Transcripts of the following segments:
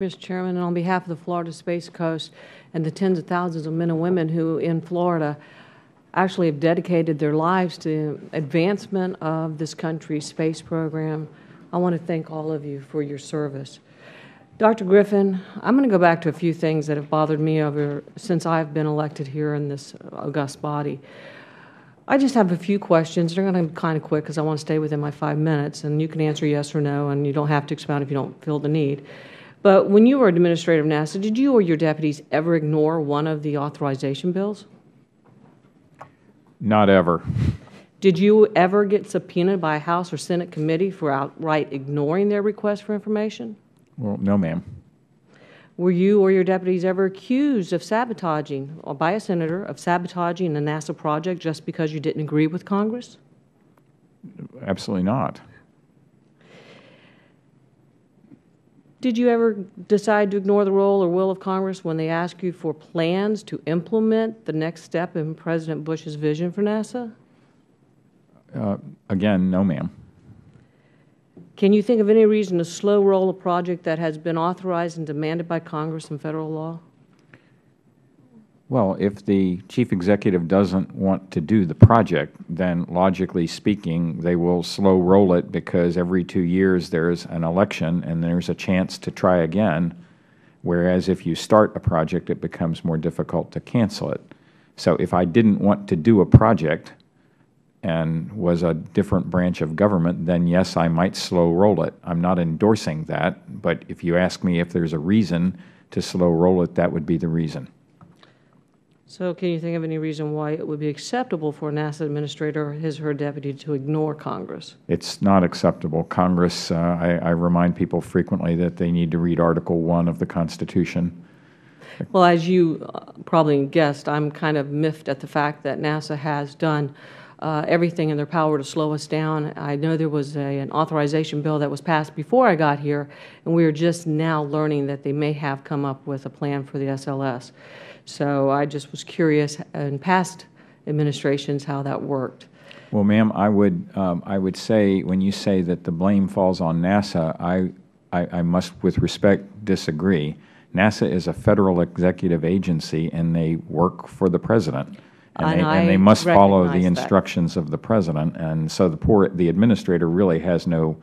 Mr. Chairman, and on behalf of the Florida Space Coast and the tens of thousands of men and women who in Florida actually have dedicated their lives to advancement of this country's space program, I want to thank all of you for your service. Dr. Griffin, I'm going to go back to a few things that have bothered me since I've been elected here in this august body. I just have a few questions. They're going to be kind of quick because I want to stay within my 5 minutes, and you can answer yes or no, and you don't have to expound if you don't feel the need. But when you were administrator of NASA, did you or your deputies ever ignore one of the authorization bills? Not ever. Did you ever get subpoenaed by a House or Senate committee for outright ignoring their request for information? Well, no, ma'am. Were you or your deputies ever accused of sabotaging, or by a senator, of sabotaging a NASA project just because you didn't agree with Congress? Absolutely not. Did you ever decide to ignore the role or will of Congress when they ask you for plans to implement the next step in President Bush's vision for NASA? Again, no, ma'am. Can you think of any reason to slow roll a project that has been authorized and demanded by Congress and federal law? Well, if the chief executive doesn't want to do the project, then logically speaking, they will slow roll it because every 2 years there's an election and there's a chance to try again, whereas if you start a project, it becomes more difficult to cancel it. So if I didn't want to do a project and was a different branch of government, then yes, I might slow roll it. I'm not endorsing that, but if you ask me if there's a reason to slow roll it, that would be the reason. So can you think of any reason why it would be acceptable for a NASA administrator or his or her deputy to ignore Congress? It's not acceptable. Congress, I remind people frequently that they need to read Article 1 of the Constitution. Well, as you probably guessed, I'm kind of miffed at the fact that NASA has done everything in their power to slow us down. I know there was an authorization bill that was passed before I got here, and we are just now learning that they may have come up with a plan for the SLS. So I just was curious in past administrations how that worked. Well, ma'am, I would say when you say that the blame falls on NASA, I must with respect disagree. NASA is a federal executive agency and they work for the President. And they must follow the instructions of the President, and so the administrator really has no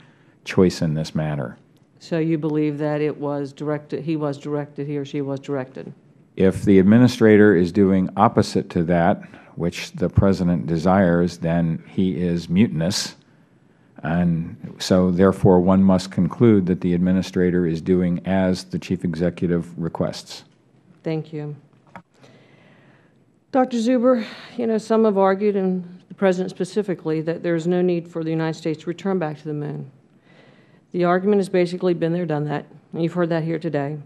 choice in this matter. So you believe that it was directed, he or she was directed? If the administrator is doing opposite to that, which the President desires, then he is mutinous, and so therefore one must conclude that the administrator is doing as the Chief Executive requests. Thank you. Dr. Zuber, you know, some have argued, and the President specifically, that there is no need for the United States to return back to the Moon. The argument has basically been there, done that, and you've heard that here today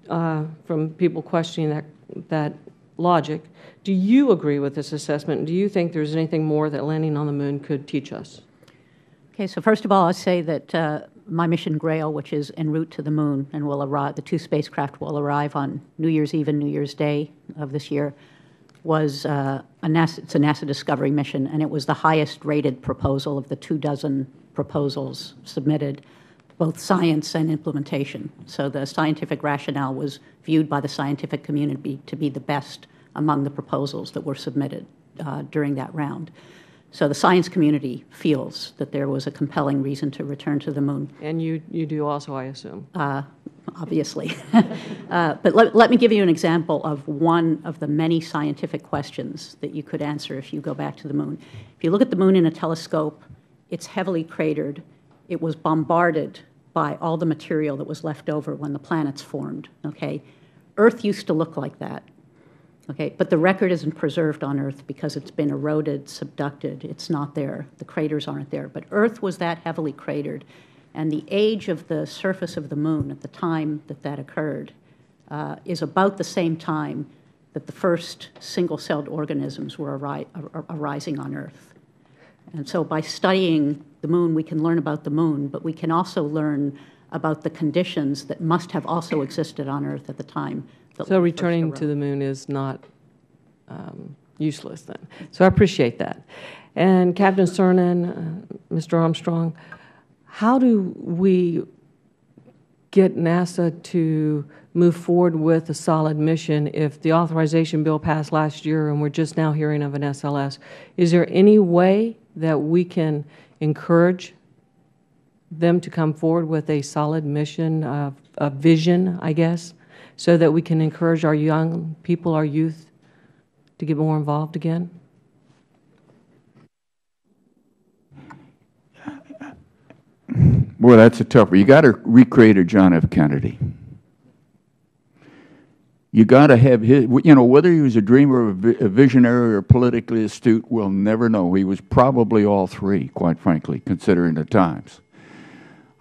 from people questioning that logic. Do you agree with this assessment? Do you think there's anything more that landing on the Moon could teach us? Okay, so first of all, I'll say that my mission Grail, which is en route to the Moon, and will arrive, the 2 spacecraft will arrive on New Year's Eve and New Year's Day of this year, was it's a NASA Discovery mission, and it was the highest rated proposal of the 24 proposals submitted, both science and implementation. So the scientific rationale was viewed by the scientific community to be the best among the proposals that were submitted during that round. So the science community feels that there was a compelling reason to return to the Moon. And you do also, I assume. Obviously. But let me give you an example of one of the many scientific questions that you could answer if you go back to the Moon. If you look at the Moon in a telescope, it's heavily cratered. It was bombarded by all the material that was left over when the planets formed. Okay? Earth used to look like that. Okay? But the record isn't preserved on Earth because it's been eroded, subducted. It's not there. The craters aren't there. But Earth was that heavily cratered. And the age of the surface of the Moon at the time that that occurred is about the same time that the first single-celled organisms were arising on Earth. And so by studying the Moon, we can learn about the Moon, but we can also learn about the conditions that must have also existed on Earth at the time. So returning to the Moon is not useless then. So I appreciate that. And Captain Cernan, Mr. Armstrong, how do we get NASA to move forward with a solid mission if the authorization bill passed last year and we're just now hearing of an SLS? Is there any way that we can encourage them to come forward with a solid mission, a vision, I guess, so that we can encourage our young people, our youth, to get more involved again? Boy, that's a tough one. You got to recreate a John F. Kennedy. You got to have his, you know, whether he was a dreamer, a visionary, or politically astute, we'll never know. He was probably all three, quite frankly, considering the times.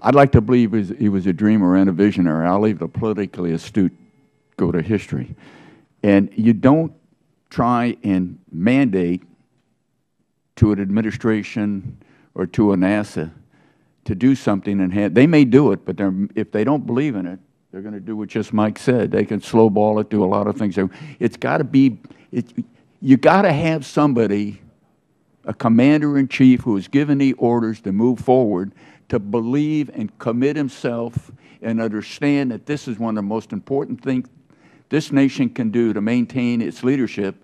I'd like to believe he was a dreamer and a visionary. I'll leave the politically astute go to history. And you don't try and mandate to an administration or to a NASA to do something, and they may do it, but if they don't believe in it, they're going to do what just Mike said. They can slow ball it, do a lot of things. It's got to be, you got to have somebody, a commander-in-chief who is given the orders to move forward, to believe and commit himself and understand that this is one of the most important things this nation can do to maintain its leadership.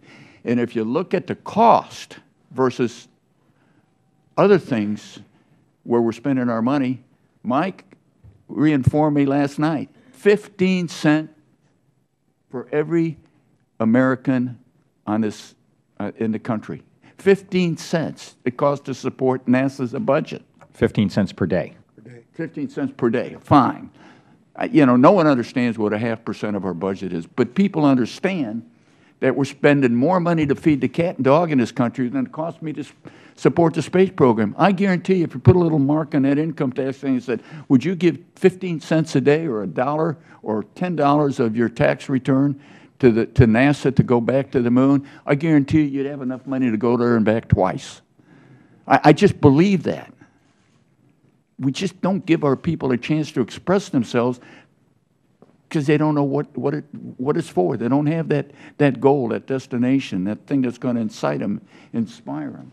And if you look at the cost versus other things where we're spending our money, Mike reinformed me last night, 15 cents for every American on this, in the country. 15 cents it costs to support NASA's budget. 15 cents per day. 15 cents per day, fine. You know, no one understands what 0.5% of our budget is, but people understand that we're spending more money to feed the cat and dog in this country than it costs me to support the space program. I guarantee you, if you put a little mark on that income tax thing and said, would you give 15 cents a day or $1 or $10 of your tax return to NASA to go back to the moon, I guarantee you you'd have enough money to go there and back twice. I just believe that. We just don't give our people a chance to express themselves because they don't know what it's for. They don't have that goal, that destination, that thing that's going to incite them, inspire them.